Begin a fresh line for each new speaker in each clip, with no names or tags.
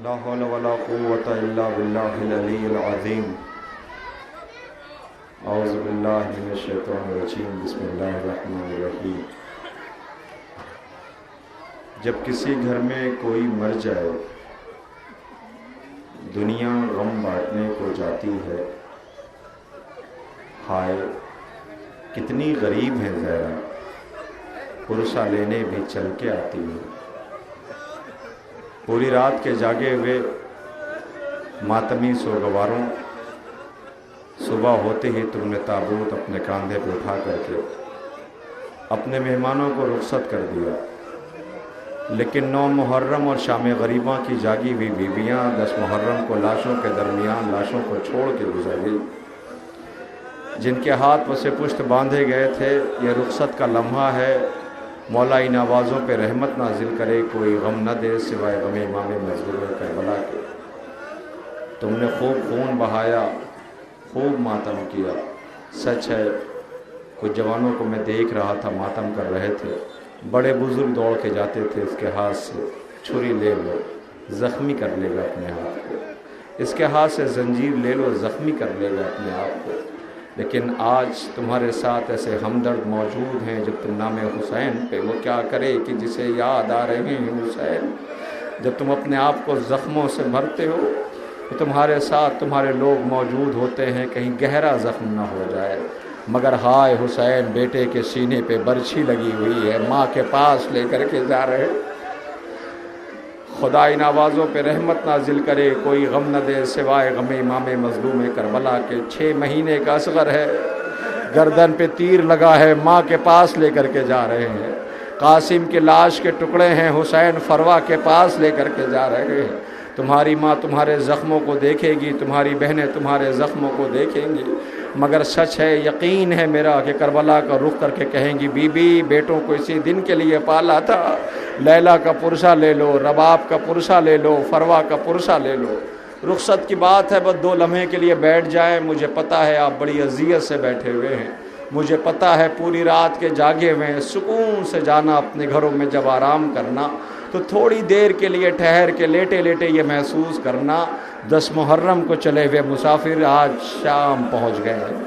لا حول ولا قوة إلا بالله العلي العظيم اعوذ باللہ من الشیطان الرجیم بسم اللہ الرحمن الرحیم۔ جب کسی گھر میں کوئی مر جائے دنیا غم بانٹنے کو جاتی ہے، ہائے کتنی غریب ہے زہرا، پرسہ لینے بھی چل کے آتی ہے۔ پوری رات کے جاگے ہوئے ماتمی سوگواروں، صبح ہوتے ہی تم نے تابوت اپنے کاندھے پہ اٹھا کر کے اپنے مہمانوں کو رخصت کر دیا، لیکن 9 محرم اور شام غریباں کی جاگی ہوئی بیویاں 10 محرم کو لاشوں کے درمیان لاشوں کو چھوڑ کے گزر گئی۔ جن کے ہاتھ پسے پشت باندھے گئے تھے، یہ رخصت کا لمحہ ہے، مولا ان آوازوں پہ رحمت نازل کرے، کوئی غم نہ دے سوائے غم امام مظلوم کربلا کے۔ تم نے خوب خون بہایا، خوب ماتم کیا، سچ ہے کچھ جوانوں کو میں دیکھ رہا تھا ماتم کر رہے تھے، بڑے بزرگ دوڑ کے جاتے تھے، اس کے ہاتھ سے چھری لے لو زخمی کر لے گا اپنے ہاتھ کو، اس کے ہاتھ سے زنجیر لے لو زخمی کر لے گا اپنے آپ کو۔ لیکن آج تمہارے ساتھ ایسے ہمدرد موجود ہیں جب تم نام حسین پہ، وہ کیا کرے کہ جسے یاد آ رہے ہیں حسین۔ جب تم اپنے آپ کو زخموں سے بھرتے ہو تو تمہارے ساتھ تمہارے لوگ موجود ہوتے ہیں، کہیں گہرا زخم نہ ہو جائے۔ مگر ہائے حسین، بیٹے کے سینے پہ برچھی لگی ہوئی ہے، ماں کے پاس لے کر کے جا رہے۔ خدا ان آوازوں پہ رحمت نازل کرے، کوئی غم نہ دے سوائے غم امام مظلوم کربلا کے۔ 6 مہینے کا اصغر ہے، گردن پہ تیر لگا ہے، ماں کے پاس لے کر کے جا رہے ہیں۔ قاسم کے لاش کے ٹکڑے ہیں، حسین فروا کے پاس لے کر کے جا رہے ہیں۔ تمہاری ماں تمہارے زخموں کو دیکھے گی، تمہاری بہنیں تمہارے زخموں کو دیکھیں گی، مگر سچ ہے، یقین ہے میرا کہ کربلا کا رخ کر کے کہیں گی، بی بی بیٹوں کو اسی دن کے لیے پالا تھا، لیلا کا پرسہ لے لو، رباب کا پرسہ لے لو، فروا کا پرسہ لے لو۔ رخصت کی بات ہے، بس 2 لمحے کے لیے بیٹھ جائیں۔ مجھے پتہ ہے آپ بڑی اذیت سے بیٹھے ہوئے ہیں، مجھے پتہ ہے پوری رات کے جاگے ہوئے ہیں، سکون سے جانا اپنے گھروں میں جب آرام کرنا تو تھوڑی دیر کے لیے ٹھہر کے لیٹے لیٹے یہ محسوس کرنا 10 محرم کو چلے ہوئے مسافر آج شام پہنچ گئے ہیں،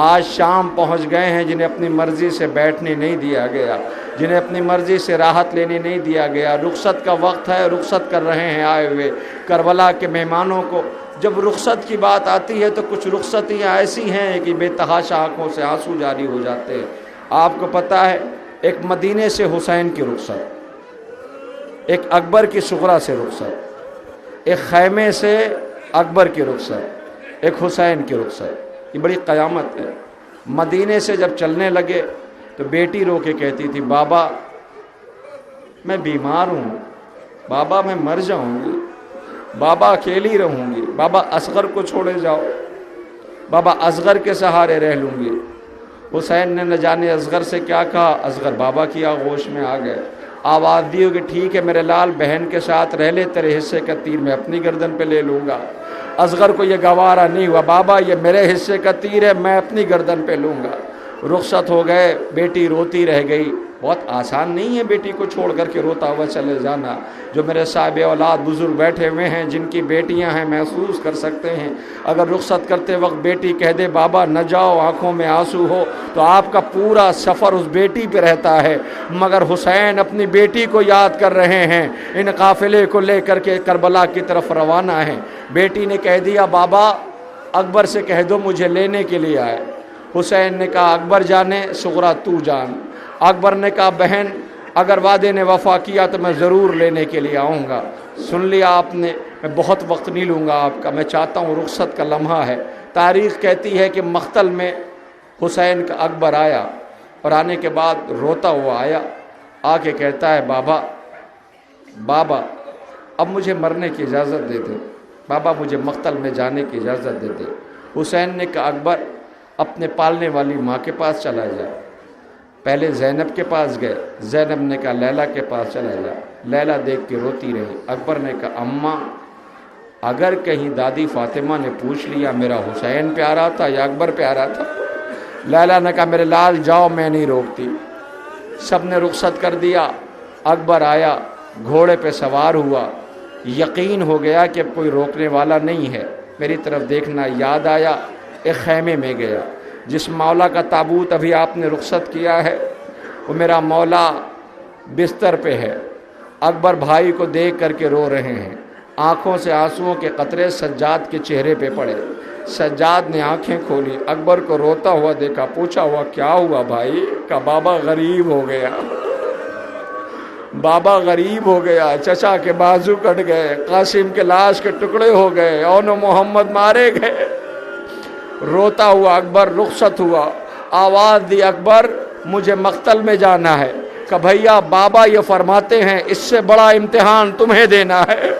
آج شام پہنچ گئے ہیں، جنہیں اپنی مرضی سے بیٹھنے نہیں دیا گیا، جنہیں اپنی مرضی سے راحت لینے نہیں دیا گیا۔ رخصت کا وقت ہے، رخصت کر رہے ہیں آئے ہوئے کربلا کے مہمانوں کو۔ جب رخصت کی بات آتی ہے تو کچھ رخصتیاں ایسی ہیں کہ بے تحاشا آنکھوں سے آنسو جاری ہو جاتے ہیں۔ آپ کو پتہ ہے، ایک مدینے سے حسین کی رخصت، ایک اکبر کی صغرا سے رخصت، ایک خیمے سے اکبر کی رخصت، ایک حسین کی رخصت، یہ بڑی قیامت ہے۔ مدینے سے جب چلنے لگے تو بیٹی رو کے کہتی تھی، بابا میں بیمار ہوں، بابا میں مر جاؤں گی، بابا اکیلی رہوں گی، بابا اصغر کو چھوڑے جاؤ، بابا اصغر کے سہارے رہ لوں گی۔ حسین نے نہ جانے اصغر سے کیا کہا، اصغر بابا کی آغوش میں آ گئے، آواز دی کہ ٹھیک ہے میرے لال، بہن کے ساتھ رہ لے، تیرے حصے کا تیر میں اپنی گردن پہ لے لوں گا۔ اصغر کو یہ گوارا نہیں ہوا، بابا یہ میرے حصے کا تیر ہے، میں اپنی گردن پہ لوں گا۔ رخصت ہو گئے، بیٹی روتی رہ گئی۔ بہت آسان نہیں ہے بیٹی کو چھوڑ کر کے روتا ہوا چلے جانا۔ جو میرے صاحب اولاد بزرگ بیٹھے ہوئے ہیں، جن کی بیٹیاں ہیں، محسوس کر سکتے ہیں، اگر رخصت کرتے وقت بیٹی کہہ دے بابا نہ جاؤ، آنکھوں میں آنسو ہو، تو آپ کا پورا سفر اس بیٹی پہ رہتا ہے۔ مگر حسین اپنی بیٹی کو یاد کر رہے ہیں، ان قافلے کو لے کر کے کربلا کی طرف روانہ ہیں۔ بیٹی نے کہہ دیا بابا اکبر سے کہہ دو مجھے لینے کے لیے آئے۔ حسین نے کہا اکبر جانے، صغرا تو جان۔ اکبر نے کہا بہن اگر وعدے نے وفا کیا تو میں ضرور لینے کے لیے آؤں گا۔ سن لیا آپ نے، میں بہت وقت نہیں لوں گا آپ کا، میں چاہتا ہوں رخصت کا لمحہ ہے۔ تاریخ کہتی ہے کہ مقتل میں حسین کا اکبر آیا، اور آنے کے بعد روتا ہوا آیا، آ کے کہتا ہے بابا بابا اب مجھے مرنے کی اجازت دے دے، بابا مجھے مقتل میں جانے کی اجازت دے دے۔ حسین نے کہا اکبر اپنے پالنے والی ماں کے پاس چلا جا۔ پہلے زینب کے پاس گئے، زینب نے کہا لیلا کے پاس چلا جا، لیلا دیکھ کے روتی رہی۔ اکبر نے کہا اماں اگر کہیں دادی فاطمہ نے پوچھ لیا میرا حسین پیارا تھا یا اکبر پیارا تھا؟ لیلا نے کہا میرے لال جاؤ، میں نہیں روکتی۔ سب نے رخصت کر دیا۔ اکبر آیا، گھوڑے پہ سوار ہوا، یقین ہو گیا کہ اب کوئی روکنے والا نہیں ہے، میری طرف دیکھنا یاد آیا، ایک خیمے میں گیا، جس مولا کا تابوت ابھی آپ نے رخصت کیا ہے وہ میرا مولا بستر پہ ہے۔ اکبر بھائی کو دیکھ کر کے رو رہے ہیں، آنکھوں سے آنسوؤں کے قطرے سجاد کے چہرے پہ پڑے۔ سجاد نے آنکھیں کھولی، اکبر کو روتا ہوا دیکھا، پوچھا ہوا کیا ہوا بھائی؟ کہا بابا غریب ہو گیا، بابا غریب ہو گیا، چچا کے بازو کٹ گئے، قاسم کے لاش کے ٹکڑے ہو گئے، اون محمد مارے گئے۔ روتا ہوا اکبر رخصت ہوا، آواز دی اکبر مجھے مقتل میں جانا ہے۔ کہ بھیا بابا یہ فرماتے ہیں اس سے بڑا امتحان تمہیں دینا ہے،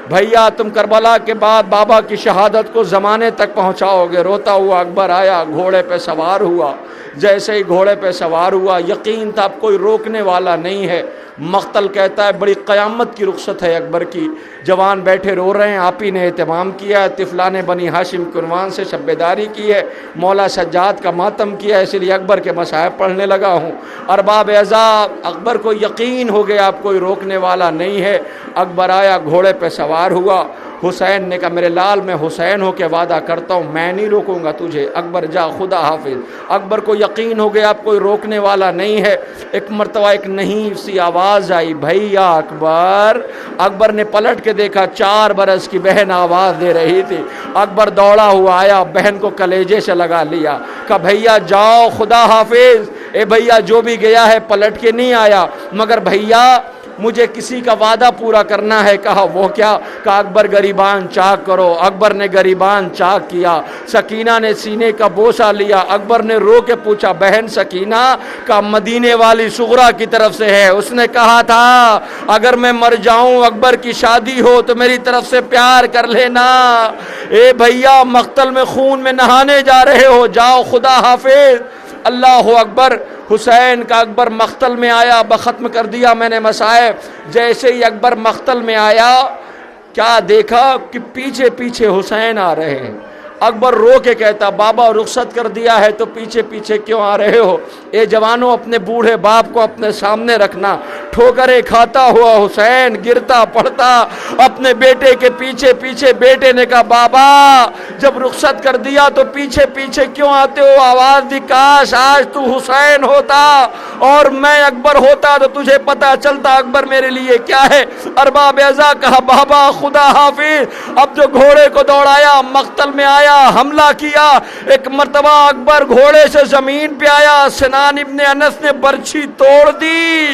بھیا تم کربلا کے بعد بابا کی شہادت کو زمانے تک پہنچاؤ گے۔ روتا ہوا اکبر آیا، گھوڑے پہ سوار ہوا، جیسے ہی گھوڑے پہ سوار ہوا یقین تھا اب کوئی روکنے والا نہیں ہے۔ مقتل کہتا ہے بڑی قیامت کی رخصت ہے اکبر کی، جوان بیٹھے رو رہے ہیں، آپ ہی نے اہتمام کیا ہے، طفلان بنی ہاشم کے عنوان سے شبیداری کی ہے، مولا سجاد کا ماتم کیا ہے، اس لیے اکبر کے مصائب پڑھنے لگا ہوں۔ ارباب اعزاز اکبر کو یقین ہو گیا اب کوئی روکنے والا نہیں ہے۔ اکبر آیا، گھوڑے پہ سوار ہوا، حسین نے کہا میرے لال میں حسین ہو کے وعدہ کرتا ہوں میں نہیں روکوں گا تجھے، اکبر جا خدا حافظ۔ اکبر کو یقین ہو گیا اب کوئی روکنے والا نہیں ہے۔ ایک مرتبہ ایک نحیف سی آواز آئی، بھیا اکبر۔ اکبر نے پلٹ کے دیکھا، 4 برس کی بہن آواز دے رہی تھی۔ اکبر دوڑا ہوا آیا، بہن کو کلیجے سے لگا لیا، کہا بھیا جاؤ خدا حافظ۔ اے بھیا جو بھی گیا ہے پلٹ کے نہیں آیا، مگر بھیا مجھے کسی کا وعدہ پورا کرنا ہے۔ کہا وہ کیا؟ کہا اکبر غریبان چاک کرو۔ اکبر نے غریبان چاک کیا، سکینہ نے سینے کا بوسہ لیا۔ اکبر نے رو کے پوچھا بہن سکینہ؟ کہا مدینے والی صغرا کی طرف سے ہے، اس نے کہا تھا اگر میں مر جاؤں اکبر کی شادی ہو تو میری طرف سے پیار کر لینا۔ اے بھیا مقتل میں خون میں نہانے جا رہے ہو، جاؤ خدا حافظ۔ اللہ اکبر۔ حسین کا اکبر مقتل میں آیا، ختم کر دیا میں نے مصائب۔ جیسے ہی اکبر مقتل میں آیا کیا دیکھا کہ پیچھے پیچھے حسین آ رہے ہیں۔ اکبر رو کے کہتا بابا رخصت کر دیا ہے تو پیچھے پیچھے کیوں آ رہے ہو؟ اے جوانوں اپنے بوڑھے باپ کو اپنے سامنے رکھنا۔ ٹھوکریں کھاتا ہوا حسین گرتا پڑتا اپنے بیٹے کے پیچھے پیچھے۔ بیٹے نے کہا بابا جب رخصت کر دیا تو پیچھے پیچھے کیوں آتے ہو؟ آواز دی کاش آج تو حسین ہوتا اور میں اکبر ہوتا تو تجھے پتا چلتا اکبر میرے لیے کیا ہے۔ ارباب اعزاز کہا بابا خدا حافظ۔ اب جو گھوڑے کو دوڑایا مقتل میں آیا، حملہ کیا۔ ایک مرتبہ اکبر گھوڑے سے زمین پہ آیا، سنان ابن انس نے برچھی توڑ دی۔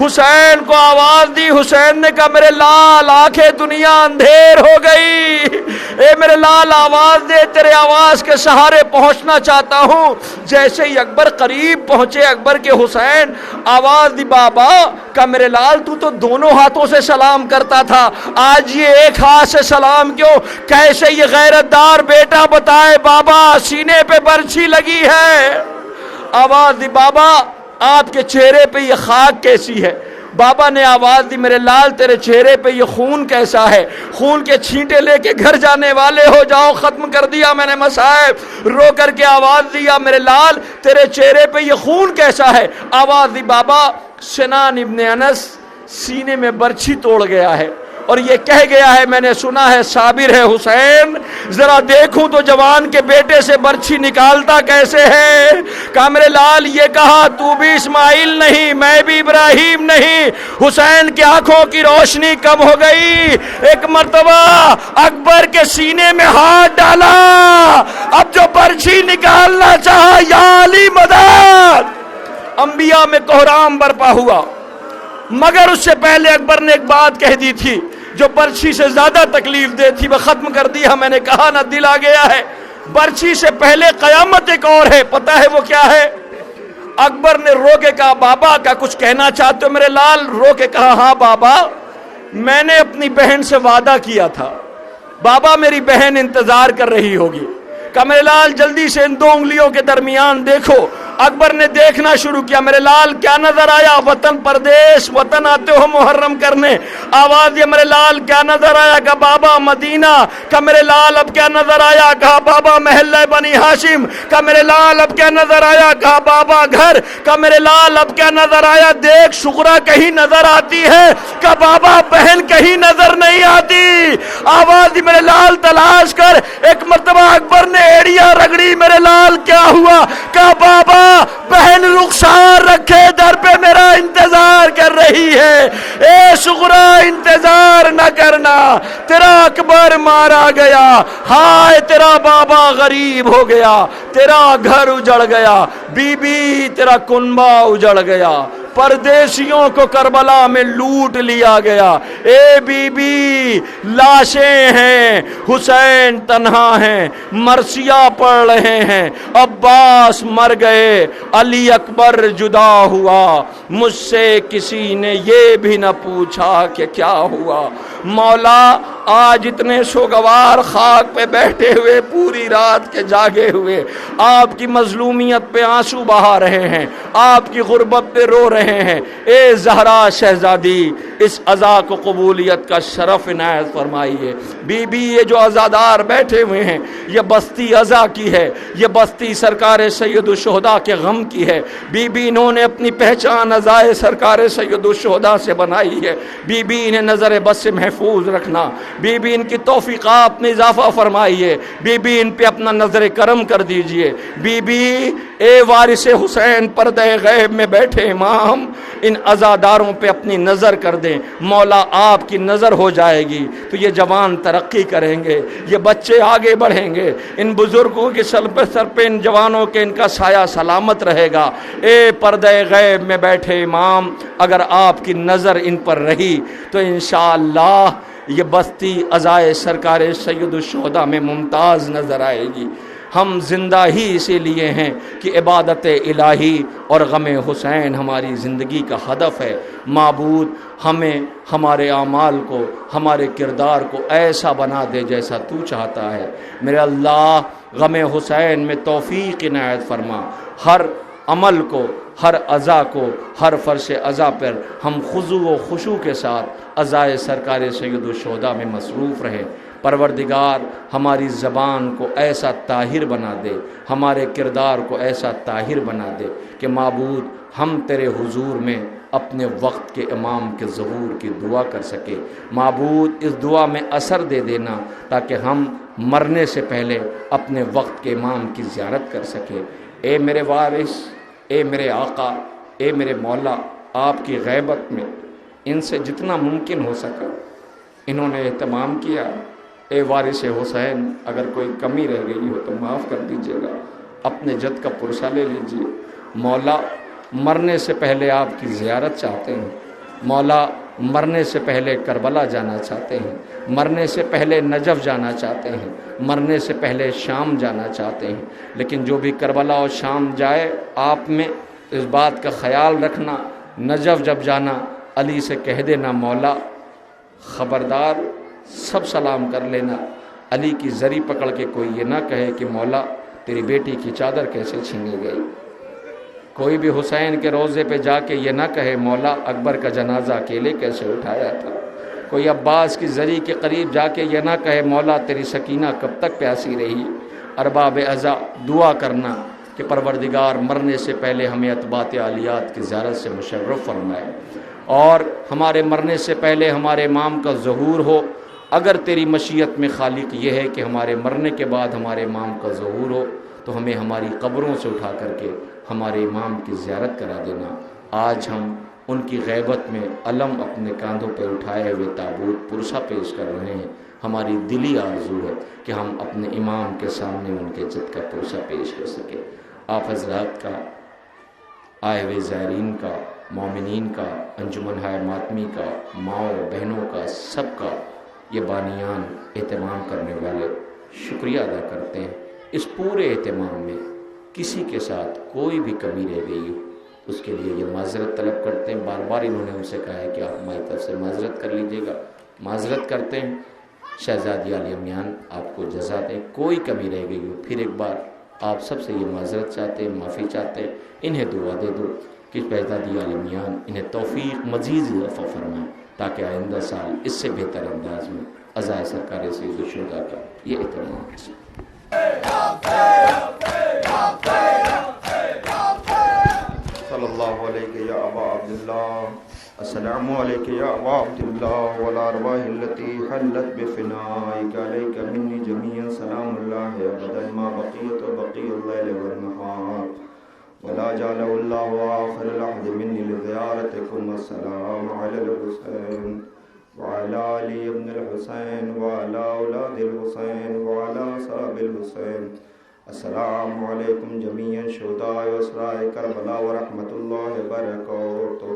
حسین کو آواز دی، حسین نے کہا میرے لال آنکھیں دنیا اندھیر ہو گئی، اے میرے لال آواز دے، تیرے آواز کے سہارے پہنچنا چاہتا ہوں۔ جیسے ہی اکبر قریب پہنچے اکبر کے حسین، آواز دی بابا کہ میرے لال تو دونوں ہاتھوں سے سلام کرتا تھا، آج یہ ایک ہاتھ سے سلام کیوں؟ کیسے یہ غیرت دار بیٹا بتائے بابا سینے پہ برچھی لگی ہے۔ آواز دی بابا آپ کے چہرے پہ یہ خاک کیسی ہے؟ بابا نے آواز دی میرے لال تیرے چہرے پہ یہ خون کیسا ہے؟ خون کے چھینٹے لے کے گھر جانے والے ہو، جاؤ ختم کر دیا میں نے مصائب۔ رو کر کے آواز دیا میرے لال تیرے چہرے پہ یہ خون کیسا ہے؟ آواز دی بابا سنان ابن انس سینے میں برچھی توڑ گیا ہے اور یہ کہہ گیا ہے میں نے سنا ہے صابر ہے حسین، ذرا دیکھوں تو جوان کے بیٹے سے برچھی نکالتا کیسے ہے۔ کہا میرے لال یہ کہا تو بھی اسماعیل نہیں میں بھی ابراہیم نہیں۔ حسین کی آنکھوں کی روشنی کم ہو گئی۔ ایک مرتبہ اکبر کے سینے میں ہاتھ ڈالا، اب جو برچھی نکالنا چاہا یا علی مدد، انبیاء میں کوہرام برپا ہوا۔ مگر اس سے پہلے اکبر نے ایک بات کہہ دی تھی جو برچھی سے زیادہ تکلیف دے تھی، وہ ختم کر دیا میں نے کہا نہ دل آ گیا ہے۔ برچھی سے پہلے قیامت ایک اور ہے، پتہ ہے وہ کیا ہے؟ اکبر نے رو کے کہا بابا کیا کچھ کہنا چاہتے ہو؟ میرے لال رو کے کہا ہاں بابا میں نے اپنی بہن سے وعدہ کیا تھا، بابا میری بہن انتظار کر رہی ہوگی۔ کہا میرے لال جلدی سے ان 2 انگلیوں کے درمیان دیکھو، اکبر نے دیکھنا شروع کیا، میرے لال کیا نظر آیا؟ وطن پردیش، وطن آتے ہو محرم کرنے، آواز یہ میرے لال کیا نظر آیا؟ کہا بابا مدینہ۔ کہا میرے لال اب کیا نظر آیا؟ کہا بابا محلہ بنی ہاشم۔ کہا میرے لال اب کیا نظر آیا؟ کہا بابا گھر۔ کہا میرے لال اب کیا نظر آیا؟ دیکھ شغرا کہیں نظر آتی ہے؟ کہا بابا بہن کہیں نظر نہیں آتی۔ آواز میرے لال تلاش کر۔ ایک مرتبہ اکبر نے ایڑیاں رگڑی، میرے لال کیا ہوا؟ کہا بابا بہن رخسار رکھے در پہ میرا انتظار کر رہی ہے، اے شغرا انتظار نہ کرنا، تیرا اکبر مارا گیا، ہائے تیرا بابا غریب ہو گیا، تیرا گھر اجڑ گیا، بی بی تیرا کنبہ اجڑ گیا، پردیسیوں کو کربلا میں لوٹ لیا گیا، اے بی بی لاشیں ہیں، حسین تنہا ہیں، مرثیہ پڑھ رہے ہیں، عباس مر گئے، علی اکبر جدا ہوا، مجھ سے کسی نے یہ بھی نہ پوچھا کہ کیا ہوا۔ مولا آج اتنے سوگوار خاک پہ بیٹھے ہوئے، پوری رات کے جاگے ہوئے، آپ کی مظلومیت پہ آنسو بہا رہے ہیں، آپ کی غربت پہ رو رہے ہیں، اے زہرا شہزادی اس عزا کو قبولیت کا شرف عنایت فرمائیے۔ بی بی یہ جو عزادار بیٹھے ہوئے ہیں، یہ بستی عزا کی ہے، یہ بستی سرکار سید الشہداء کے غم کی ہے۔ بی بی انہوں نے اپنی پہچان عزائے سرکار سید الشہداء سے بنائی ہے۔ بی بی انہیں نظر بس سے محفوظ رکھنا، بی بی ان کی توفیقات میں اضافہ فرمائیے، بی بی ان پہ اپنا نظر کرم کر دیجئے۔ بی بی اے وارث حسین پردہ غیب میں بیٹھے امام، ان عزاداروں پہ اپنی نظر کر دیں، مولا آپ کی نظر ہو جائے گی تو یہ جوان ترقی کریں گے، یہ بچے آگے بڑھیں گے، ان بزرگوں کے سر پہ ان جوانوں کے ان کا سایہ سلامت رہے گا۔ اے پردہ غیب میں بیٹھے امام، اگر آپ کی نظر ان پر رہی تو انشاءاللہ یہ بستی عزائے سرکار سید الشہداء میں ممتاز نظر آئے گی۔ ہم زندہ ہی اسی لیے ہیں کہ عبادت الہی اور غم حسین ہماری زندگی کا ہدف ہے۔ معبود ہمیں ہمارے اعمال کو، ہمارے کردار کو ایسا بنا دے جیسا تو چاہتا ہے۔ میرے اللہ غم حسین میں توفیق عنایت فرما، ہر عمل کو، ہر عزا کو، ہر فرش عزا پر ہم خضوع و خشوع کے ساتھ عزائے سرکار سید الشہداء میں مصروف رہیں۔ پروردگار ہماری زبان کو ایسا طاہر بنا دے، ہمارے کردار کو ایسا طاہر بنا دے کہ معبود ہم تیرے حضور میں اپنے وقت کے امام کے ظہور کی دعا کر سکے۔ معبود اس دعا میں اثر دے دینا تاکہ ہم مرنے سے پہلے اپنے وقت کے امام کی زیارت کر سکے۔ اے میرے وارث، اے میرے آقا، اے میرے مولا، آپ کی غیبت میں ان سے جتنا ممکن ہو سکا انہوں نے اہتمام کیا۔ اے وارث حسین اگر کوئی کمی رہ گئی ہو تو معاف کر دیجیے گا، اپنے جد کا پرسہ لے لیجیے۔ مولا مرنے سے پہلے آپ کی زیارت چاہتے ہیں، مولا مرنے سے پہلے کربلا جانا چاہتے ہیں، مرنے سے پہلے نجف جانا چاہتے ہیں، مرنے سے پہلے شام جانا چاہتے ہیں، لیکن جو بھی کربلا اور شام جائے آپ میں اس بات کا خیال رکھنا، نجف جب جانا علی سے کہہ دینا مولا خبردار سب سلام کر لینا، علی کی زری پکڑ کے کوئی یہ نہ کہے کہ مولا تیری بیٹی کی چادر کیسے چھینی گئی۔ کوئی بھی حسین کے روضے پہ جا کے یہ نہ کہے مولا اکبر کا جنازہ اکیلے کیسے اٹھایا تھا۔ کوئی عباس کی زری کے قریب جا کے یہ نہ کہے مولا تیری سکینہ کب تک پیاسی رہی۔ ارباب عزا دعا کرنا کہ پروردگار مرنے سے پہلے ہمیں اتباعِ عالیات کی زیارت سے مشرف فرمائے، اور ہمارے مرنے سے پہلے ہمارے امام کا ظہور ہو۔ اگر تیری مشیت میں خالق یہ ہے کہ ہمارے مرنے کے بعد ہمارے امام کا ظہور ہو تو ہمیں ہماری قبروں سے اٹھا کر کے ہمارے امام کی زیارت کرا دینا۔ آج ہم ان کی غیبت میں علم اپنے کاندھوں پہ اٹھائے ہوئے تابوت پرسہ پیش کر رہے ہیں۔ ہماری دلی آرزو ہے کہ ہم اپنے امام کے سامنے ان کے جد کا پرسہ پیش کر سکیں۔ آپ حضرات کا، آئے ہوئے زائرین کا، مومنین کا، انجمن ہائے ماتمی کا، ماؤں بہنوں کا، سب کا یہ بانیان اہتمام کرنے والے شکریہ ادا کرتے ہیں۔ اس پورے اہتمام میں کسی کے ساتھ کوئی بھی کمی رہ گئی ہو اس کے لیے یہ معذرت طلب کرتے ہیں۔ بار بار انہوں نے ہم سے کہا ہے کہ آپ ہماری طرف سے معذرت کر لیجیے گا، معذرت کرتے ہیں۔ شہزادی عالیہ میاں آپ کو جزا دیں، کوئی کمی رہ گئی ہو پھر ایک بار آپ سب سے یہ معذرت چاہتے ہیں، معافی چاہتے ہیں، انہیں دعا دے دو کہ بہزادی عالمیان انہیں توفیق مزید اضافہ فرمائیں تاکہ آئندہ سال اس سے بہتر انداز میں عزائے سرکار سید الشہداء کا یہ اہتمام ہے۔ صلی اللہ علیہ یا ابا عبداللہ، السلام علیکم یا ابا عبداللہ والارواح التي حلت بفنائك عليك مني جميعا سلام الله ابدا ما بقيت وبقي الليل والنهار ولا جعله الله آخر العهد مني لزيارتكم والسلام على الحسين وعلى علي بن الحسين وعلى أولاد الحسين وعلى أصحاب الحسين السلام علیکم جمیعا شہداء واسراء کربلا ورحمۃ اللہ وبرکاتہ۔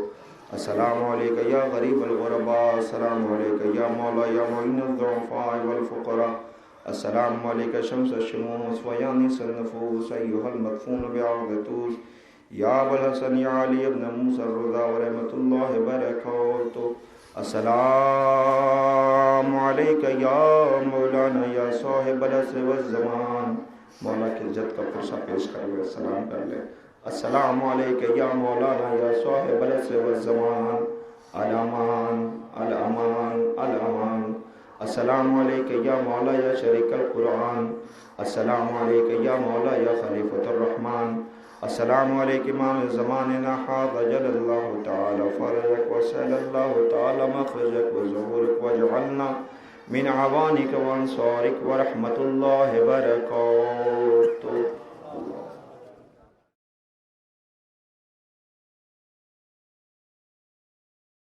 السلام علیکم یا غریب الغرباء، السلام علیکم یا مولا یا معین الضعفاء والفقراء، السلام علیکم شمس الشموس ویانس النفوس ایھا المدفون بعرض طوس یا ابو الحسن یا علی ابن موسیٰ الرضا ورحمۃ اللہ وبرکاتہ۔ السلام علیکم یا مولانا یا صاحب العصر والزمان، مولا کی عزت کا پرسہ پیش کر لے، سلام کر لے۔ السلام علیکم یا مولانا یا صاحب العصر والزمان، الامان الامان الامان۔ السلام علیکم یا مولا یا شریک القرآن، السلام علیکم یا مولا یا خلیفۃ الرحمن، السلام علیکم امام زماننا حاضر جل اللہ تعالی فرجک وسأل اللہ تعالی مخرجک وظہورک وجعلنا من عوانك وانصارك ورحمة الله وبركاته۔